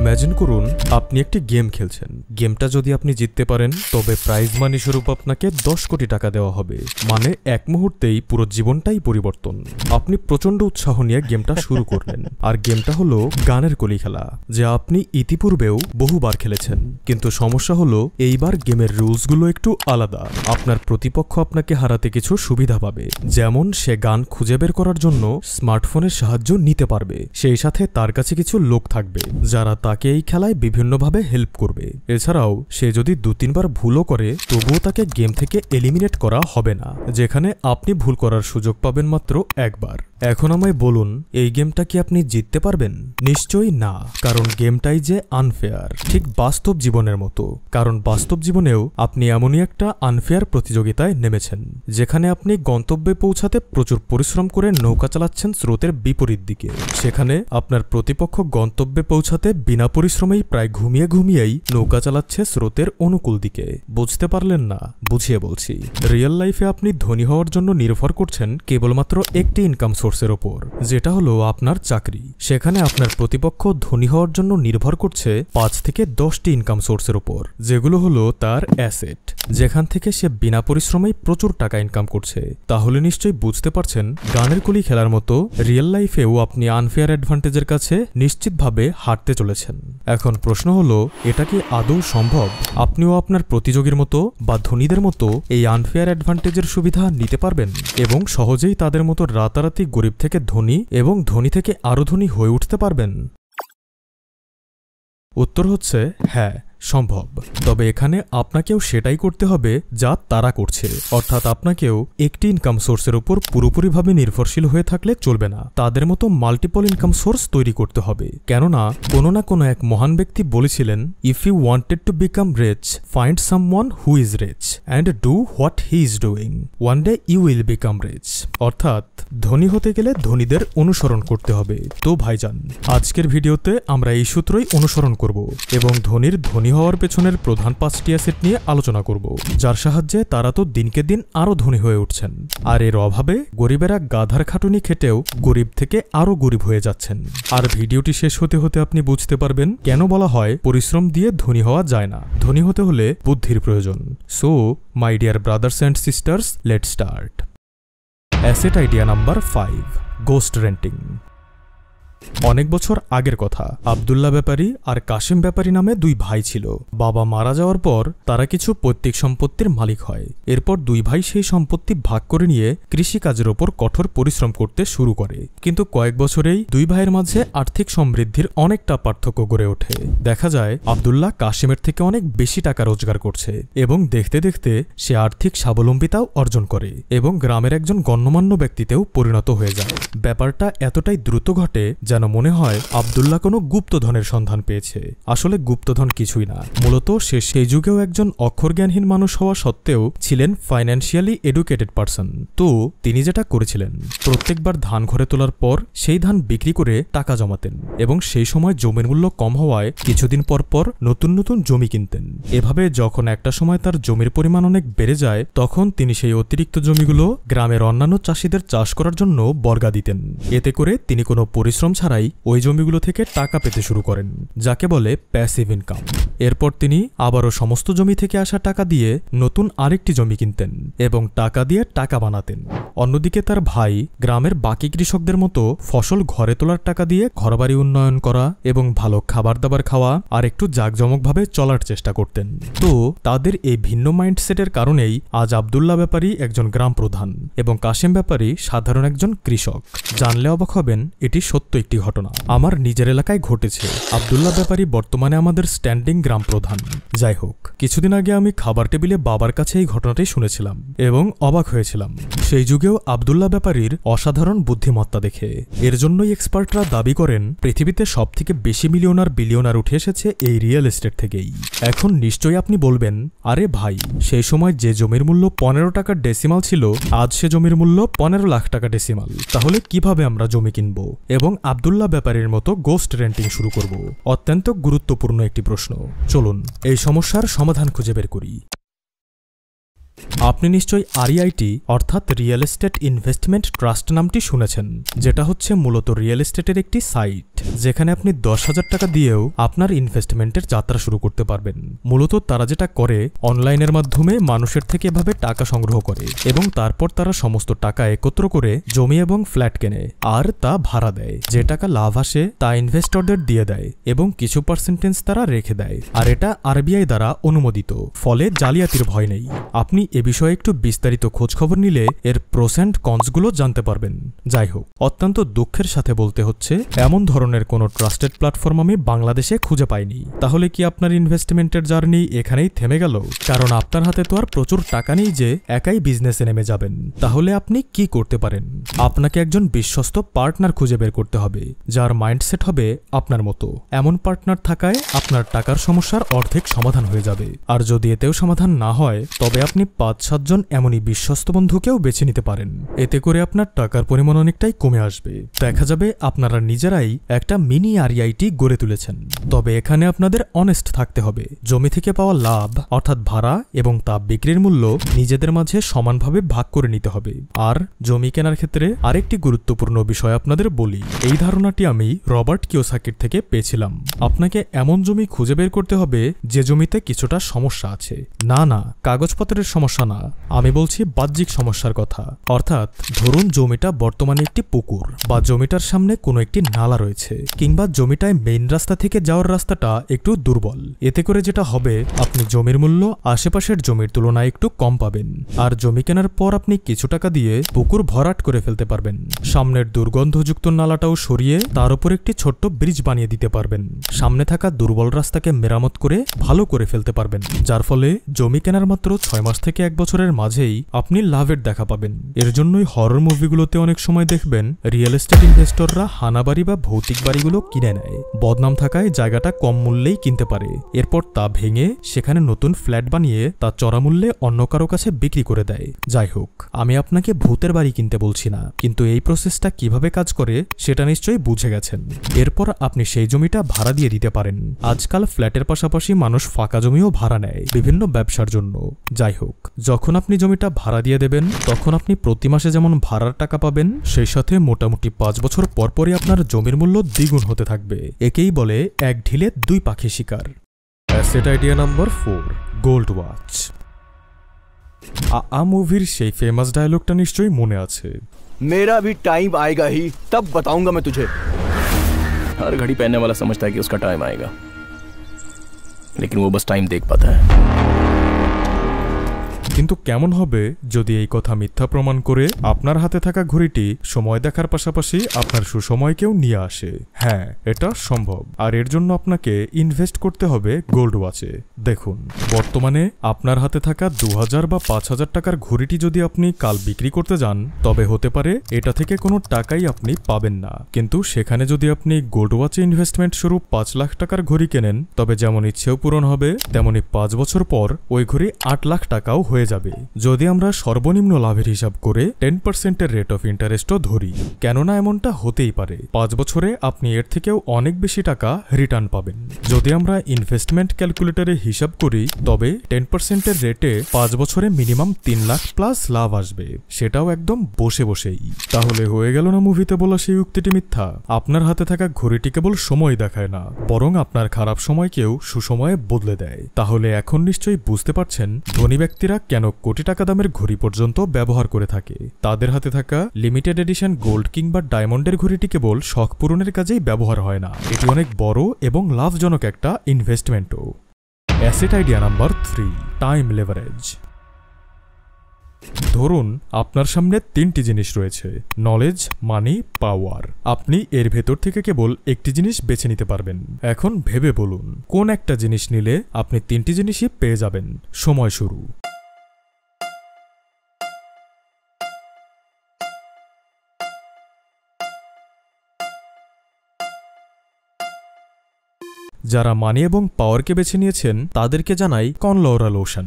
Imagine করুন আপনি একটি গেম খেলছেন। গেমটা যদি আপনি জিততে পারেন তবে প্রাইজ মানি স্বরূপ আপনাকে 10 কোটি টাকা দেওয়া হবে। মানে এক মুহূর্তেই পুরো জীবনটাই পরিবর্তন। আপনি প্রচন্ড উৎসাহ নিয়ে গেমটা শুরু করলেন। আর গেমটা হলো গানের কলি খেলা, যা আপনি ইতিপূর্বেও বহুবার খেলেছেন। কিন্তু সমস্যা হলো এইবার গেমের রুলসগুলো একটু আলাদা। আপনার প্রতিপক্ষ আপনাকে হারাতে কিছু সুবিধা পাবে, যেমন সে গান খুঁজে বের করার জন্য স্মার্টফোনের সাহায্য নিতে পারবে। সেই সাথে তার কাছে কিছু লোক থাকবে যারা তাকে এই খেলায় বিভিন্নভাবে হেল্প করবে। এছাড়াও সে যদি 2-3 বার ভুলও করে তবুও তাকে গেম থেকে এলিমিনেট করা হবে না, যেখানে আপনি ভুল করার সুযোগ পাবেন মাত্র একবার। এখন আমায় বলুন, এই গেমটা কি আপনি জিততে পারবেন? নিশ্চয়ই না, কারণ গেমটাই যে আনফেয়ার, ঠিক বাস্তব জীবনের মতো। কারণ বাস্তব জীবনেও আপনি এমনই একটা আনফেয়ার প্রতিযোগিতায় নেমেছেন, যেখানে আপনি গন্তব্যে পৌঁছাতে প্রচুর পরিশ্রম করে নৌকা চালাচ্ছেন স্রোতের বিপরীত দিকে। সেখানে আপনার প্রতিপক্ষ গন্তব্যে পৌঁছাতে বিনা পরিশ্রমেই প্রায় ঘুমিয়ে ঘুমিয়েই নৌকা চালাচ্ছে স্রোতের অনুকূল দিকে। বুঝতে পারলেন না? বুঝিয়ে বলছি। রিয়েল লাইফে আপনি ধনী হওয়ার জন্য নির্ভর করছেন কেবলমাত্র একটি ইনকাম সোর্সের ওপর, যেটা হলো আপনার চাকরি। সেখানে আপনার প্রতিপক্ষ ধনী হওয়ার জন্য নির্ভর করছে 5 থেকে 10টি ইনকাম সোর্সের ওপর, যেগুলো হলো তার অ্যাসেট, যেখান থেকে সে বিনা পরিশ্রমেই প্রচুর টাকা ইনকাম করছে। তাহলে নিশ্চয়ই বুঝতে পারছেন, গানের কলি খেলার মতো রিয়েল লাইফেও আপনি আনফেয়ার অ্যাডভান্টেজের কাছে নিশ্চিতভাবে হারতে চলেছেন। এখন প্রশ্ন হলো, এটা কি আদৌ সম্ভব? আপনিও আপনার প্রতিযোগীর মতো বা ধনীদের মতো এই আনফেয়ার অ্যাডভান্টেজের সুবিধা নিতে পারবেন এবং সহজেই তাদের মতো রাতারাতি গরিব থেকে ধনী এবং ধনী থেকে আরও ধনী হয়ে উঠতে পারবেন? উত্তর হচ্ছে হ্যাঁ, সম্ভব। তবে এখানে আপনাকেও সেটাই করতে হবে যা তারা করছে, অর্থাৎ আপনাকেও একটি ইনকাম সোর্সের উপর পুরোপুরিভাবে নির্ভরশীল হয়ে থাকলে চলবে না। তাদের মতো মাল্টিপল ইনকাম সোর্স তৈরি করতে হবে। কেননা কোনো না কোনো এক মহান ব্যক্তি বলেছিলেন, if you wanted to become rich, find someone who is rich and do what he is doing, one day you will become rich. অর্থাৎ ধনী হতে গেলে ধনীদের অনুসরণ করতে হবে। তো ভাইজান, আজকের ভিডিওতে আমরা এই সূত্রই অনুসরণ করব এবং ধনীর ধনী হওয়ার পেছনের প্রধান 5টি অ্যাসেট নিয়ে আলোচনা করব, যার সাহায্যে তারা তো দিনকে দিন আরো ধনী হয়ে উঠছেন, আর এর অভাবে গরিবেরা গাধার খাটুনি খেটেও গরিব থেকে আরো গরিব হয়ে যাচ্ছেন। আর ভিডিওটি শেষ হতে হতে আপনি বুঝতে পারবেন কেন বলা হয় পরিশ্রম দিয়ে ধনী হওয়া যায় না। ধনী হতে হলে বুদ্ধির প্রয়োজন। So my dear brothers and sisters, let's start. Asset idea number 5, ghost renting. অনেক বছর আগের কথা। আব্দুল্লাহ ব্যাপারী আর কাশিম ব্যাপারী নামে 2 ভাই ছিল। বাবা মারা যাওয়ার পর তারা কিছু পৈতৃক সম্পত্তির মালিক হয়। এরপর 2 ভাই সেই সম্পত্তি ভাগ করে নিয়ে কৃষিকাজের ওপর কঠোর পরিশ্রম করতে শুরু করে। কিন্তু কয়েক বছরেই 2 ভাইয়ের মাঝে আর্থিক সমৃদ্ধির অনেকটা পার্থক্য গড়ে ওঠে। দেখা যায় আব্দুল্লাহ কাশিমের থেকে অনেক বেশি টাকা রোজগার করছে এবং দেখতে দেখতে সে আর্থিক স্বাবলম্বিতাও অর্জন করে এবং গ্রামের একজন গণ্যমান্য ব্যক্তিতেও পরিণত হয়ে যায়। ব্যাপারটা এতটাই দ্রুত ঘটে যেন মনে হয় আব্দুল্লাহ কোনো গুপ্তধনের সন্ধান পেয়েছে। আসলে গুপ্তধন কিছুই না, মূলত সে সেই যুগেও একজন অক্ষরজ্ঞানহীন মানুষ হওয়া সত্ত্বেও ছিলেন ফাইন্যান্সিয়ালি এডুকেটেড পারসন। তো তিনি যেটা করেছিলেন, প্রত্যেকবার ধান ঘরে তোলার পর সেই ধান বিক্রি করে টাকা জমাতেন এবং সেই সময় জমির মূল্য কম হওয়ায় কিছুদিন পর পর নতুন নতুন জমি কিনতেন। এভাবে যখন একটা সময় তার জমির পরিমাণ অনেক বেড়ে যায়, তখন তিনি সেই অতিরিক্ত জমিগুলো গ্রামের অন্যান্য চাষিদের চাষ করার জন্য বর্গা দিতেন। এতে করে তিনি কোনো পরিশ্রম ছাড়াই ওই জমিগুলো থেকে টাকা পেতে শুরু করেন, যাকে বলে প্যাসিভ ইনকাম। এরপর তিনি আবারও সমস্ত জমি থেকে আসা টাকা দিয়ে নতুন আরেকটি জমি কিনতেন এবং টাকা দিয়ে টাকা বানাতেন। অন্যদিকে তার ভাই গ্রামের বাকি কৃষকদের মতো ফসল ঘরে তোলার টাকা দিয়ে ঘরবাড়ি উন্নয়ন করা এবং ভালো খাবার দাবার খাওয়া আর একটু জাঁকজমকভাবে চলার চেষ্টা করতেন। তো তাদের এই ভিন্ন মাইন্ডসেটের কারণেই আজ আব্দুল্লাহ ব্যাপারী একজন গ্রাম প্রধান এবং কাশিম ব্যাপারী সাধারণ একজন কৃষক। জানলে অবাক হবেন, এটি সত্য একটি ঘটনা, আমার নিজের এলাকায় ঘটেছে। আব্দুল্লাহ ব্যাপারী বর্তমানে আমাদের স্ট্যান্ডিং গ্রাম প্রধান। যাই হোক, কিছুদিন আগে আমি খাবার টেবিলে বাবার কাছে এই ঘটনাটাই শুনেছিলাম এবং অবাক হয়েছিলাম। সেই যুগেও আব্দুল্লাহ ব্যাপারীর অসাধারণ বুদ্ধিমত্তা দেখে। এর জন্যই এক্সপার্টরা দাবি করেন পৃথিবীতে সবথেকে বেশি বিলিয়নার উঠে এসেছে এই রিয়েল এস্টেট থেকেই। এখন নিশ্চয়ই আপনি বলবেন, আরে ভাই, সেই সময় যে জমির মূল্য 15 টাকা ডেসিমাল ছিল, আজ সে জমির মূল্য 15 লাখ টাকা ডেসিমাল। তাহলে কিভাবে আমরা জমি কিনব এবং আব্দুল্লাহ ব্যাপারীর মতো গোস্ট রেন্টিং শুরু করব? অত্যন্ত গুরুত্বপূর্ণ একটি প্রশ্ন। চলুন এই সমস্যার সমাধান খুঁজে বের করি। আপনি নিশ্চয়ই আরইআইটি অর্থাৎ রিয়েল এস্টেট ইনভেস্টমেন্ট ট্রাস্ট নামটি শুনেছেন, যেটা হচ্ছে মূলত রিয়েল এস্টেটের একটি সাইট। যেখানে আপনি 10,000 টাকা দিয়েও আপনার ইনভেস্টমেন্টের যাত্রা শুরু করতে পারবেন। মূলত তারা যেটা করে, অনলাইনের মাধ্যমে মানুষের থেকে এভাবে টাকা সংগ্রহ করে এবং তারপর তারা সমস্ত টাকা একত্র করে জমি এবং ফ্ল্যাট কেনে আর তা ভাড়া দেয়। যে টাকা লাভ আসে তা ইনভেস্টরদের দিয়ে দেয় এবং কিছু পার্সেন্টেজ তারা রেখে দেয়, আর এটা আরবিআই দ্বারা অনুমোদিত, ফলে জালিয়াতির ভয় নেই। আপনি এ বিষয়ে একটু বিস্তারিত খোঁজখবর নিলে এর প্রোস অ্যান্ড কনসগুলো জানতে পারবেন। যাই হোক, অত্যন্ত দুঃখের সাথে বলতে হচ্ছে, এমন ধরনের কোনো ট্রাস্টেড প্ল্যাটফর্ম আমি বাংলাদেশে খুঁজে পাইনি। তাহলে কি আপনার ইনভেস্টমেন্টের জার্নি এখানেই থেমে গেল? কারণ আপনার হাতে তো আর প্রচুর টাকা নেই যে একাই বিজনেসে নেমে যাবেন। তাহলে আপনি কি করতে পারেন? আপনাকে একজন বিশ্বস্ত পার্টনার খুঁজে বের করতে হবে, যার মাইন্ডসেট হবে আপনার মতো। এমন পার্টনার থাকায় আপনার টাকার সমস্যার অর্ধেক সমাধান হয়ে যাবে। আর যদি এতেও সমাধান না হয়, তবে আপনি 5-7 জন এমনই বিশ্বস্ত বন্ধুকেও বেছে নিতে পারেন। এতে করে আপনার টাকার পরিমাণ অনেকটাই কমে আসবে। দেখা যাবে আপনারা নিজেরাই একটা মিনি আরইআইটি গড়ে তুলেছেন। তবে এখানে আপনাদের অনেস্ট থাকতে হবে। জমি থেকে পাওয়া লাভ অর্থাৎ ভাড়া এবং তা বিক্রির মূল্য নিজেদের মাঝে সমানভাবে ভাগ করে নিতে হবে। আর জমি কেনার ক্ষেত্রে আরেকটি গুরুত্বপূর্ণ বিষয় আপনাদের বলি। এই ধারণাটি আমি রবার্ট কিওসাকির থেকে পেয়েছিলাম। আপনাকে এমন জমি খুঁজে বের করতে হবে যে জমিতে কিছুটা সমস্যা আছে। না, কাগজপত্রের সমস্যা না, আমি বলছি বাহ্যিক সমস্যার কথা। অর্থাৎ ধরুন জমিটা বর্তমানে একটি পুকুর, বা জমিটার সামনে কোনো একটি নালা রয়েছে, কিংবা জমিটায় মেইন রাস্তা থেকে যাওয়ার রাস্তাটা একটু দুর্বল। এতে করে যেটা হবে, আপনি জমির মূল্য আশেপাশের জমির তুলনায় একটু কম পাবেন। আর জমি কেনার পর আপনি কিছু টাকা দিয়ে পুকুর ভরাট করে ফেলতে পারবেন। সামনের দুর্গন্ধযুক্ত নালাটাও সরিয়ে তার উপর একটি ছোট্ট ব্রিজ বানিয়ে দিতে পারবেন। সামনে থাকা দুর্বল রাস্তাকে মেরামত করে ভালো করে ফেলতে পারবেন, যার ফলে জমি কেনার মাত্র 6 মাস থেকে 1 বছরের মাঝেই আপনি লাভের দেখা পাবেন। এর জন্যই হরর মুভিগুলোতে অনেক সময় দেখবেন রিয়েল এস্টেট ইনভেস্টররা হানাবাড়ি বা ভৌতিক বাড়িগুলো কিনে নেয়। বদনাম থাকায় জায়গাটা কম মূল্যেই কিনতে পারে, এরপর তা ভেঙে সেখানে নতুন ফ্ল্যাট বানিয়ে তা চড়া মূল্যে অন্য কারো কাছে বিক্রি করে দেয়। যাই হোক, আমি আপনাকে ভূতের বাড়ি কিনতে বলছি না, কিন্তু এই প্রসেসটা কিভাবে কাজ করে সেটা নিশ্চয়ই বুঝে গেছেন। এরপর আপনি সেই জমিটা ভাড়া দিয়ে দিতে পারেন। আজকাল ফ্ল্যাটের পাশাপাশি মানুষ ফাঁকা জমিও ভাড়া নেয় বিভিন্ন ব্যবসার জন্য। যাই হোক, যখন আপনি জমিটা ভাড়া দিয়ে দেবেন, তখন আপনি প্রতি মাসে যেমন ভাড়ার টাকা পাবেন, সেই সাথে মোটামুটি 5 বছর পরপরই আপনার জমির মূল্য দ্বিগুণ হতে থাকবে। একেই বলে এক ঢিলে 2 পাখি শিকার। Asset idea number 4, gold watch. মুভির সেই ফেমাস ডায়লগটা নিশ্চয়ই মনে আছে, मेरा भी टाइम आएगा ही, तब बताऊंगा मैं तुझे। हर घड़ी पहनने वाला समझता है कि उसका टाइम आएगा, लेकिन वो बस टाइम देख पाता है। কিন্তু কেমন হবে যদি এই কথা মিথ্যা প্রমাণ করে আপনার হাতে থাকা ঘড়িটি সময় দেখার পাশাপাশি আপনার সুসময়কেও নিয়ে আসে? হ্যাঁ, এটা সম্ভব। আর এর জন্য আপনাকে ইনভেস্ট করতে হবে গোল্ড ওয়াচে। দেখুন, বর্তমানে আপনার হাতে থাকা 2000 বা 5000 টাকার ঘড়িটি যদি আপনি কাল বিক্রি করতে যান, তবে হতে পারে এটা থেকে কোনো টাকাই আপনি পাবেন না। কিন্তু সেখানে যদি আপনি গোল্ড ওয়াচে ইনভেস্টমেন্ট স্বরূপ 5 লাখ টাকার ঘড়ি কেনেন, তবে যেমন ইচ্ছেও পূরণ হবে, তেমনি 5 বছর পর ওই ঘড়ি 8 লাখ টাকাও হয়ে যাবে। যদি আমরা সর্বনিম্ন লাভের হিসাব করে 10% রেট অফ ইন্টারেস্টও ধরি, কেননা এমনটা হতেই পারে 5 বছরে আপনি এর থেকেও অনেক বেশি টাকা রিটার্ন পাবেন। যদি আমরা ইনভেস্টমেন্ট ক্যালকুলেটরে হিসাব করি, তবে 10% রেটে 5 বছরে মিনিমাম 3 লাখ প্লাস লাভ আসবে, সেটাও একদম বসে বসেই। তাহলে হয়ে গেল না মুভিতে বলা সেই উক্তিটি মিথ্যা? আপনার হাতে থাকা ঘড়িটি কেবল সময় দেখায় না, বরং আপনার খারাপ সময়কেও সুসময়ে বদলে দেয়। তাহলে এখন নিশ্চয়ই বুঝতে পারছেন ধনী ব্যক্তিরা কেন কোটি টাকা দামের ঘড়ি পর্যন্ত ব্যবহার করে থাকে। তাদের হাতে থাকা লিমিটেড এডিশন গোল্ড কিংবা ডায়মন্ডের ঘড়িটি কেবল শখ পূরণের কাজেই ব্যবহার হয় না, এটি অনেক বড় এবং লাভজনক একটা ইনভেস্টমেন্টও। Asset idea number 3, time leverage. ধরুন আপনার সামনে 3টি জিনিস রয়েছে, নলেজ, মানি, পাওয়ার। আপনি এর ভেতর থেকে কেবল একটি জিনিস বেছে নিতে পারবেন। এখন ভেবে বলুন, কোন একটা জিনিস নিলে আপনি 3টি জিনিসই পেয়ে যাবেন। সময় শুরু। যারা মানি এবং পাওয়ারকে বেছে নিয়েছেন তাদেরকে জানাই কনগ্রাচুলেশন।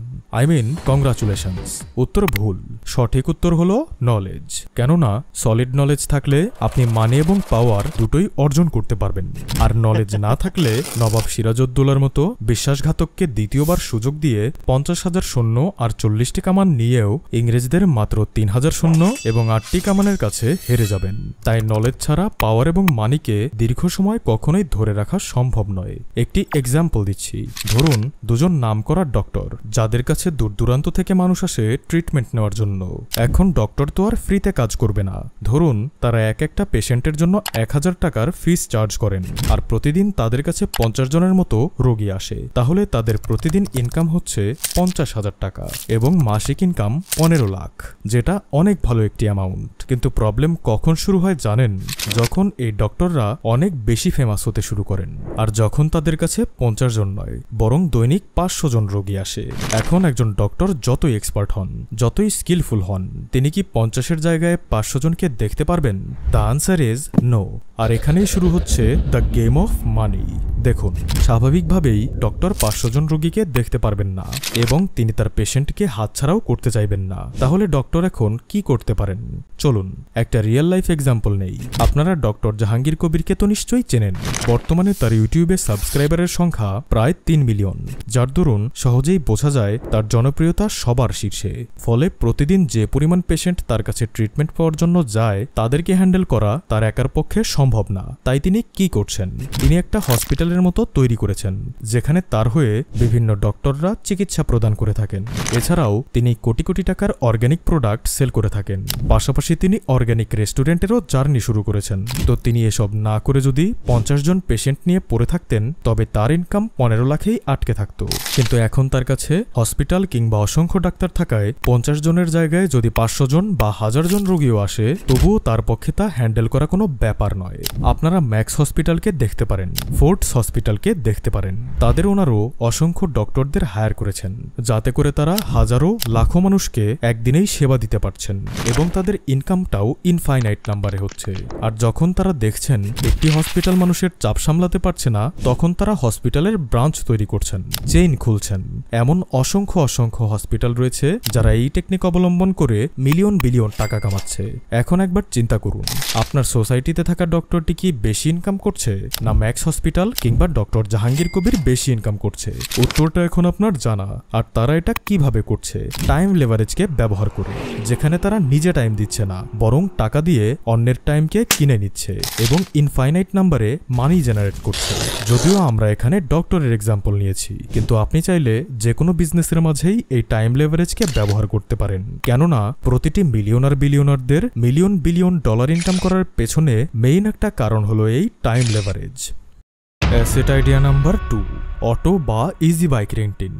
কংগ্রাচুলেশনস। উত্তর ভুল। সঠিক উত্তর হলো নলেজ। কেননা সলিড নলেজ থাকলে আপনি মানি এবং পাওয়ার দুটোই অর্জন করতে পারবেন, আর নলেজ না থাকলে নবাব সিরাজউদ্দৌলার মতো বিশ্বাসঘাতককে দ্বিতীয়বার সুযোগ দিয়ে 50,000 সৈন্য আর 40টি কামান নিয়েও ইংরেজদের মাত্র 3,000 সৈন্য এবং 8টি কামানের কাছে হেরে যাবেন। তাই নলেজ ছাড়া পাওয়ার এবং মানিকে দীর্ঘ সময় কখনোই ধরে রাখা সম্ভব নয়। একটি এক্সাম্পল দিচ্ছি। ধরুন দুজন নামকরা ডক্টর, যাদের কাছে দূর দূরান্ত থেকে মানুষ আসে ট্রিটমেন্ট নেওয়ার জন্য। এখন ডক্টর তো আর ফ্রিতে কাজ করবে না। ধরুন তারা একটা পেশেন্টের জন্য 1000 টাকার ফিস চার্জ করেন, আর প্রতিদিন তাদের কাছে 50 জনের মতো রোগী আসে। তাহলে তাদের প্রতিদিন ইনকাম হচ্ছে 50,000 টাকা এবং মাসিক ইনকাম 15 লাখ, যেটা অনেক ভালো একটি অ্যামাউন্ট। কিন্তু প্রবলেম কখন শুরু হয় জানেন? যখন এই ডক্টররা অনেক বেশি ফেমাস হতে শুরু করেন, আর যখন তাদের কাছে 50 জন নয় বরং দৈনিক 500 জন রোগী আসে। এখন একজন ডক্টর যতই এক্সপার্ট হন, যতই স্কিলফুল হন, তিনি কি 50-এর জায়গায় 500 জনকে দেখতে পারবেন? The answer is no. আর এখানেই শুরু হচ্ছে দ্য গেম অফ মানি। দেখুন, স্বাভাবিকভাবেই ডক্টর 500 জন রোগীকে দেখতে পারবেন না এবং তিনি তার পেশেন্টকে হাতছাড়াও করতে চাইবেন না। তাহলে ডক্টর এখন কি করতে পারেন? চলুন একটা রিয়েল লাইফ এক্সাম্পল নেই। আপনারা ডক্টর জাহাঙ্গীর কবিরকে তো নিশ্চয়ই চেনেন। বর্তমানে তার ইউটিউবে সাবস্ক্রাইবারের সংখ্যা প্রায় 3 মিলিয়ন, যার দরুন সহজেই বোঝা যায় তার জনপ্রিয়তা সবার শীর্ষে। ফলে প্রতিদিন যে পরিমাণ পেশেন্ট তার কাছে ট্রিটমেন্ট পাওয়ার জন্য যায়, তাদেরকে হ্যান্ডেল করা তার একার পক্ষে সম্ভব না। তাই তিনি কি করছেন? তিনি একটা হসপিটালের মতো তৈরি করেছেন, যেখানে তার হয়ে বিভিন্ন ডক্টররা চিকিৎসা প্রদান করে থাকেন। এছাড়াও তিনি কোটি কোটি টাকার অর্গ্যানিক প্রোডাক্ট সেল করে থাকেন। পাশাপাশি তিনি অর্গ্যানিক রেস্টুরেন্টেরও জার্নি শুরু করেছেন। তো তিনি এসব না করে যদি 50 জন পেশেন্ট নিয়ে পড়ে থাকতেন, তবে তার ইনকাম 15 লাখেই আটকে থাকতো। কিন্তু এখন তার কাছে হসপিটাল কিংবা অসংখ্য ডাক্তার থাকায় 50 জনের জায়গায় যদি 500 জন বা 1000 জন রোগীও আসে, তবুও তার পক্ষে তা হ্যান্ডেল করা কোনো ব্যাপার নয়। আপনারা ম্যাক্স হসপিটালকে দেখতে পারেন, ফোর্টস হসপিটালকে দেখতে পারেন। তাদের ওনারও অসংখ্য ডক্টরদের হায়ার করেছেন, যাতে করে তারা হাজারো লাখো মানুষকে একদিনেই সেবা দিতে পারছেন এবং তাদের ইনকামটাও ইনফাইনাইট নাম্বারে হচ্ছে। আর যখন তারা দেখছেন একটি হসপিটাল মানুষের চাপ সামলাতে পারছে না, তখন তারা হসপিটালের ব্রাঞ্চ তৈরি করছেন, চেইন খুলছেন। এমন অসংখ্য অসংখ্য হসপিটাল রয়েছে যারা এই টেকনিক অবলম্বন করে মিলিয়ন বিলিয়ন টাকা কামাচ্ছে। এখন একবার চিন্তা করুন, আপনার সোসাইটিতে থাকা ডক্টরটি কি বেশি ইনকাম করছে, না ম্যাক্স হসপিটাল কিংবা ডক্টর জাহাঙ্গীর কবির বেশি ইনকাম করছে? উত্তরটা এখন আপনার জানা। আর তারা এটা কিভাবে করছে? টাইম লেভারেজকে ব্যবহার করে, যেখানে তারা নিজে টাইম দিচ্ছে না, বরং টাকা দিয়ে অন্যের টাইমকে কিনে নিচ্ছে এবং ইনফাইনাইট নাম্বারে মানি জেনারেট করছে। যদিও আমরা এখানে ডক্টরের এক্সাম্পল নিয়েছি, কিন্তু আপনি চাইলে যে কোনো বিজনেসের মাঝেই এই টাইম লেভারেজকে ব্যবহার করতে পারেন। কেননা প্রতিটি মিলিয়নার বিলিয়নারদের মিলিয়ন বিলিয়ন ডলার ইনকাম করার পেছনে মেইন একটা কারণ হলো এই time leverage. Asset idea number 2, auto বা ইজি বাইক রেন্টিং।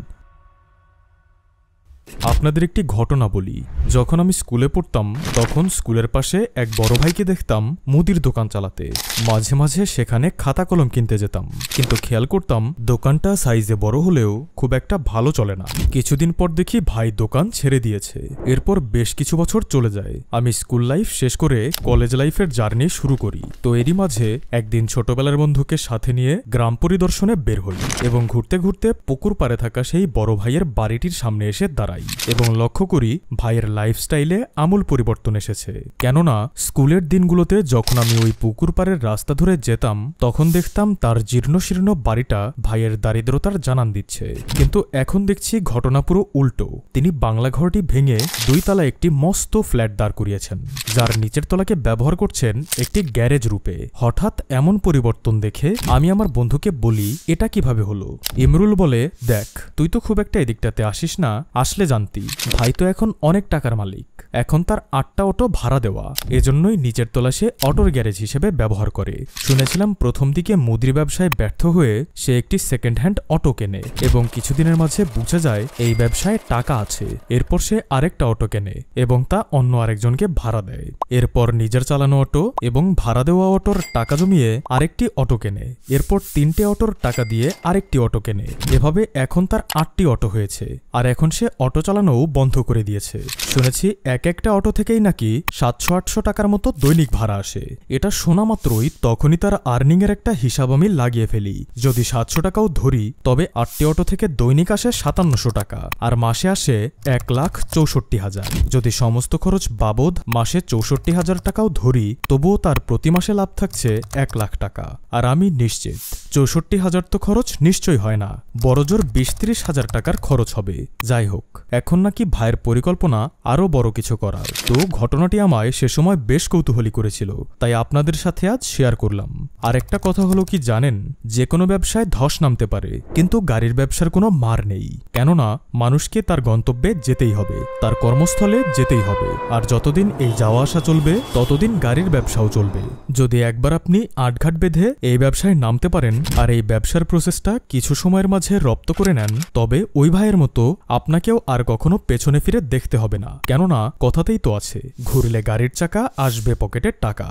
আপনাদের একটি ঘটনা বলি। যখন আমি স্কুলে পড়তাম, তখন স্কুলের পাশে এক বড় ভাইকে দেখতাম মুদির দোকান চালাতে। মাঝে মাঝে সেখানে খাতা কলম কিনতে যেতাম, কিন্তু খেয়াল করতাম দোকানটা সাইজে বড় হলেও খুব একটা ভালো চলে না। কিছুদিন পর দেখি ভাই দোকান ছেড়ে দিয়েছে। এরপর বেশ কিছু বছর চলে যায়। আমি স্কুল লাইফ শেষ করে কলেজ লাইফের জার্নি শুরু করি। তো এরই মাঝে একদিন ছোটবেলার বন্ধুকে সাথে নিয়ে গ্রাম পরিদর্শনে বের হই এবং ঘুরতে ঘুরতে পুকুর পাড়ে থাকা সেই বড় ভাইয়ের বাড়িটির সামনে এসে দাঁড়াই এবং লক্ষ্য করি ভাইয়ের লাইফস্টাইলে আমূল পরিবর্তন এসেছে। কেননা স্কুলের দিনগুলোতে যখন আমি ওই পুকুর পাড়ের রাস্তা ধরে যেতাম, তখন দেখতাম তার জীর্ণশীর্ণ বাড়িটা ভাইয়ের দারিদ্রতার জানান দিচ্ছে। কিন্তু এখন দেখছি ঘটনা পুরো উল্টো। তিনি বাংলা ঘরটি ভেঙে 2 তলা একটি মস্ত ফ্ল্যাট দাঁড় করিয়েছেন, যার নিচের তলাকে ব্যবহার করছেন একটি গ্যারেজ রূপে। হঠাৎ এমন পরিবর্তন দেখে আমি আমার বন্ধুকে বলি, এটা কিভাবে হলো? ইমরুল বলে, দেখ, তুই তো খুব একটা এদিকটাতে আসিস না, আসলে জানতি ভাই তো এখন অনেক টাকার মালিক। এখন তার 8টা অটো ভাড়া দেওয়া, এজন্যই নিচের তলা সে অটোর গ্যারেজ হিসেবে ব্যবহার করে। শুনেছিলাম প্রথম দিকে মুদির ব্যবসায় ব্যর্থ হয়ে সে একটি সেকেন্ড হ্যান্ড অটো কেনে এবং কিছুদিনের মাঝে বুঝে যায় এই ব্যবসায় টাকা আছে। এরপর সে আরেকটা অটো কেনে এবং তা অন্য আরেকজনকে ভাড়া দেয়। এরপর নিজের চালানো অটো এবং ভাড়া দেওয়া অটোর টাকা জমিয়ে আরেকটি অটো কেনে। এরপর 3টে অটোর টাকা দিয়ে আরেকটি অটো কেনে। এভাবে এখন তার 8টি অটো হয়েছে। আর এখন সে অটো অটো চালানোও বন্ধ করে দিয়েছে। শুনেছি একটা অটো থেকেই নাকি 700-800 টাকার মতো দৈনিক ভাড়া আসে। এটা শোনা মাত্রই তখনই তার আর্নিং এর একটা হিসাব আমি লাগিয়ে ফেলি। যদি 700 টাকাও ধরি তবে 8টি অটো থেকে দৈনিক আসে 5700 টাকা, আর মাসে আসে 1,64,000। যদি সমস্ত খরচ বাবদ মাসে 64,000 টাকাও ধরি তবুও তার প্রতি মাসে লাভ থাকছে 1 লাখ টাকা। আর আমি নিশ্চিত 64,000 তো খরচ নিশ্চয়ই হয় না, বড়জোর 20-30 হাজার টাকার খরচ হবে। যাই হোক, এখন নাকি ভাইয়ের পরিকল্পনা আরও বড় কিছু করার। তো ঘটনাটি আমায় সে সময় বেশ কৌতূহলী করেছিল, তাই আপনাদের সাথে আজ শেয়ার করলাম। আর একটা কথা হলো কি জানেন, যে কোনো ব্যবসায় ধস নামতে পারে, কিন্তু গাড়ির ব্যবসার কোনো মার নেই। কেননা মানুষকে তার গন্তব্যে যেতেই হবে, তার কর্মস্থলে যেতেই হবে। আর যতদিন এই যাওয়া আসা চলবে ততদিন গাড়ির ব্যবসাও চলবে। যদি একবার আপনি আটঘাট বেঁধে এই ব্যবসায় নামতে পারেন আর এই ব্যবসার প্রসেসটা কিছু সময়ের মাঝে রপ্ত করে নেন, তবে ওই ভাইয়ের মতো আপনাকেও আর কখনো পেছনে ফিরে দেখতে হবে না। কেননা কথাতেই তো আছে, ঘুরলে গাড়ির চাকা আসবে পকেটের টাকা।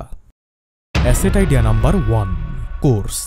Asset idea number 1, course.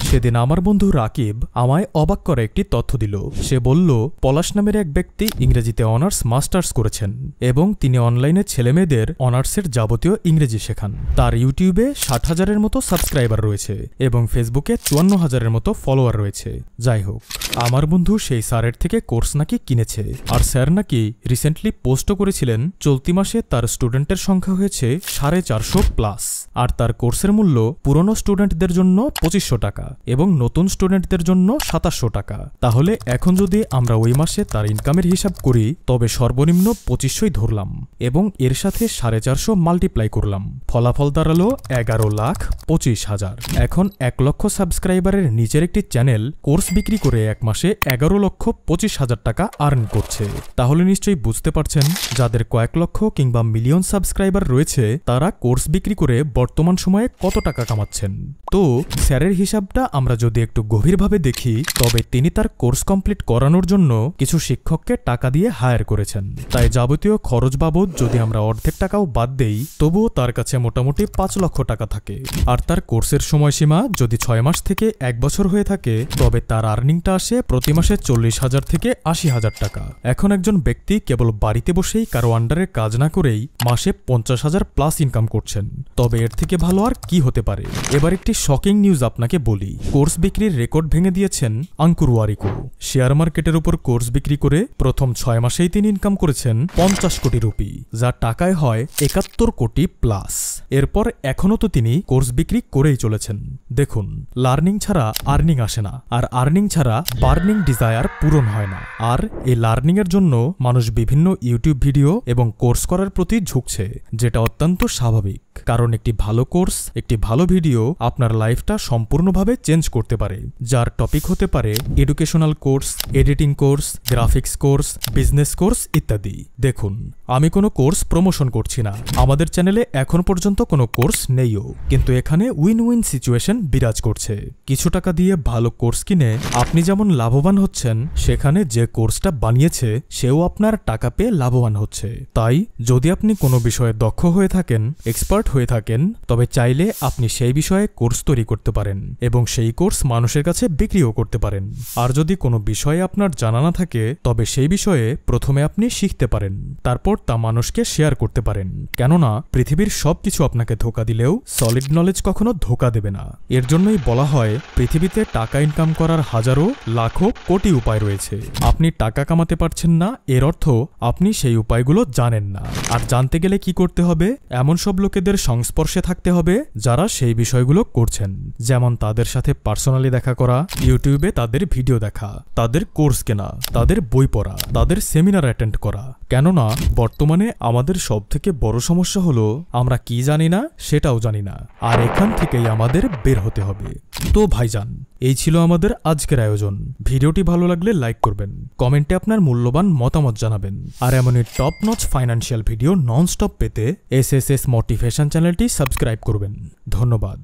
সেদিন আমার বন্ধু রাকিব আমায় অবাক করে একটি তথ্য দিল। সে বলল, পলাশ নামের এক ব্যক্তি ইংরেজিতে অনার্স মাস্টার্স করেছেন এবং তিনি অনলাইনে ছেলেমেয়েদের অনার্সের যাবতীয় ইংরেজি শেখান। তার ইউটিউবে 60,000-এর মতো সাবস্ক্রাইবার রয়েছে এবং ফেসবুকে 54,000-এর মতো ফলোয়ার রয়েছে। যাই হোক, আমার বন্ধু সেই স্যারের থেকে কোর্স নাকি কিনেছে, আর স্যার নাকি রিসেন্টলি পোস্টও করেছিলেন চলতি মাসে তার স্টুডেন্টের সংখ্যা হয়েছে 450+, আর তার কোর্সের মূল্য পুরনো স্টুডেন্টদের জন্য 2500 টাকা এবং নতুন স্টুডেন্টদের জন্য 2700 টাকা। তাহলে এখন যদি আমরা ওই মাসে তার ইনকামের হিসাব করি তবে সর্বনিম্ন 2500ই ধরলাম এবং এর সাথে 450 মাল্টিপ্লাই করলাম, ফলাফল দাঁড়ালো 11,25,000। এখন 1 লক্ষ সাবস্ক্রাইবারের নিচের একটি চ্যানেল কোর্স বিক্রি করে এক মাসে 11,25,000 টাকা আর্ন করছে। তাহলে নিশ্চয়ই বুঝতে পারছেন, যাদের কয়েক লক্ষ কিংবা মিলিয়ন সাবস্ক্রাইবার রয়েছে তারা কোর্স বিক্রি করে বর্তমান সময়ে কত টাকা কামাচ্ছেন। তো স্যারের হিসাবটা আমরা যদি একটু গভীরভাবে দেখি তবে তিনি তার কোর্স কমপ্লিট করানোর জন্য কিছু শিক্ষককে টাকা দিয়ে হায়ার করেছেন। তাই যাবতীয় খরচ বাবদ যদি আমরা অর্ধেক টাকাও বাদ দেই তবুও তার কাছে মোটামুটি 5 লক্ষ টাকা থাকে। আর তার কোর্সের সময়সীমা যদি 6 মাস থেকে 1 বছর হয়ে থাকে তবে তার আর্নিংটা আসে প্রতি মাসে 40,000 থেকে 80,000 টাকা। এখন একজন ব্যক্তি কেবল বাড়িতে বসেই কারো আন্ডারে কাজ না করেই মাসে 50,000+ ইনকাম করছেন, তবে এর থেকে ভালো আর কি হতে পারে। এবার একটি শকিং নিউজ আপনাকে বলি। কোর্স বিক্রির রেকর্ড ভেঙে দিয়েছেন আঙ্কুর ওয়ারিকো। শেয়ার মার্কেটের উপর কোর্স বিক্রি করে প্রথম 6 মাসেই তিনি ইনকাম করেছেন 50 কোটি রুপি, যা টাকায় হয় 71 কোটি প্লাস। এরপর এখনও তো তিনি কোর্স বিক্রি করেই চলেছেন। দেখুন, লার্নিং ছাড়া আর্নিং আসে না, আর আর্নিং ছাড়া বার্নিং ডিজায়ার পূরণ হয় না। আর এই লার্নিং এর জন্য মানুষ বিভিন্ন ইউটিউব ভিডিও এবং কোর্স করার প্রতি ঝুঁকছে, যেটা অত্যন্ত স্বাভাবিক। কারণ একটি ভালো কোর্স, একটি ভালো ভিডিও আপনার লাইফটা সম্পূর্ণভাবে চেঞ্জ করতে পারে। যার টপিক হতে পারে educational course, editing course, graphics course, business course ইত্যাদি। দেখুন, আমি কোনো কোর্স প্রমোশন করছি না, আমাদের চ্যানেলে এখন পর্যন্ত কোনো কোর্স নেইও, কিন্তু এখানে উইন উইন সিচুয়েশন বিরাজ করছে। কিছু টাকা দিয়ে ভালো কোর্স কিনে আপনি যেমন লাভবান হচ্ছেন, সেখানে যে কোর্সটা বানিয়েছে সেও আপনার টাকা পেয়ে লাভবান হচ্ছে। তাই যদি আপনি কোনো বিষয়ে দক্ষ হয়ে থাকেন, এক্সপার্ট হয়ে থাকেন, তবে চাইলে আপনি সেই বিষয়ে কোর্স তৈরি করতে পারেন এবং সেই কোর্স মানুষের কাছে বিক্রিও করতে পারেন। আর যদি কোনো বিষয়ে আপনার জানা না থাকে তবে সেই বিষয়ে প্রথমে আপনি শিখতে পারেন, তারপর তা মানুষকে শেয়ার করতে পারেন। কেননা পৃথিবীর সবকিছু আপনাকে ধোঁকা দিলেও সলিড নলেজ কখনো ধোঁকা দেবে না। এর জন্যই বলা হয় পৃথিবীতে টাকা ইনকাম করার হাজারো লাখো কোটি উপায় রয়েছে। আপনি টাকা কামাতে পারছেন না এর অর্থ আপনি সেই উপায়গুলো জানেন না। আর জানতে গেলে কি করতে হবে? এমন সব লোকেদের সংস্পর্শে থাকতে হবে যারা সেই বিষয়গুলো করছেন, যেমন তাদের সাথে পার্সোনালি দেখা করা, ইউটিউবে তাদের ভিডিও দেখা, তাদের কোর্স কেনা, তাদের বই পড়া, তাদের সেমিনার অ্যাটেন্ড করা। কেননা বর্তমানে আমাদের সবথেকে বড় সমস্যা হলো আমরা কি জানি না সেটাও জানি না, আর এখান থেকেই আমাদের বের হতে হবে। তো ভাইজান, এই ছিল আমাদের আজকের আয়োজন। ভিডিওটি ভালো লাগলে লাইক করবেন, কমেন্টে আপনার মূল্যবান মতামত জানাবেন, আর এমনই top notch financial video non stop পেতে এসএসএস মোটিভেশন চ্যানেলটি সাবস্ক্রাইব করবেন। ধন্যবাদ।